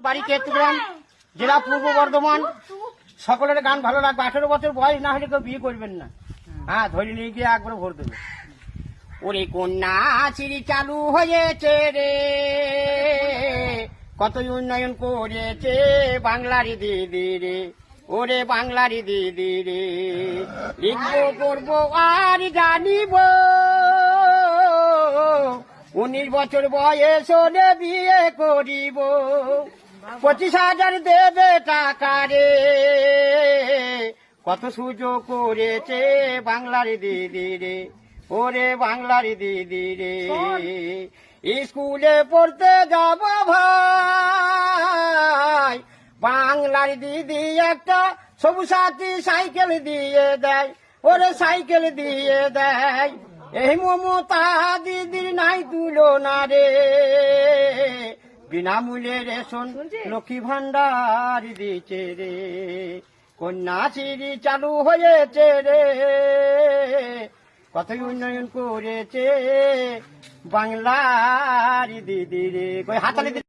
বাড়ি কেতুগ্রাম, জেলা পূর্ব বর্ধমান। সকলের গান ভালো লাগবে। 18 বছর বয়স না হলে কেউ বিয়ে করবেন না। হ্যাঁ, ধরে নিয়ে গিয়ে একবার ভোট দেবে। ওরে কন্যাশ্রী চালু হয়েছে রে, কত উন্নয়ন করেছে বাংলার দিদি রে, ওরে বাংলার দিদি রে। লিখবো পড়বো আর জানিব, 19 বছর বয়স হলে বিয়ে করিব। 25,000 দেবে টাকা রে, কত সুযোগ করেছে বাংলার দিদি রে, ওরে বাংলার দিদি রে। স্কুলে পড়তে যাব ভাই, বাংলার দিদি একটা সবুজ সাথী সাইকেল দিয়ে দেয়, ওরে সাইকেল দিয়ে দেয়। এই মমতা দিদির নাই তুলনা রে, বিনামূল্যে রেশন লক্ষ্মী ভান্ডার দিচ্ছে রে, কন্যাশ্রী চালু হয়েছে রে, কত উন্নয়ন করেছে বাংলার দিদি রে। হাতালি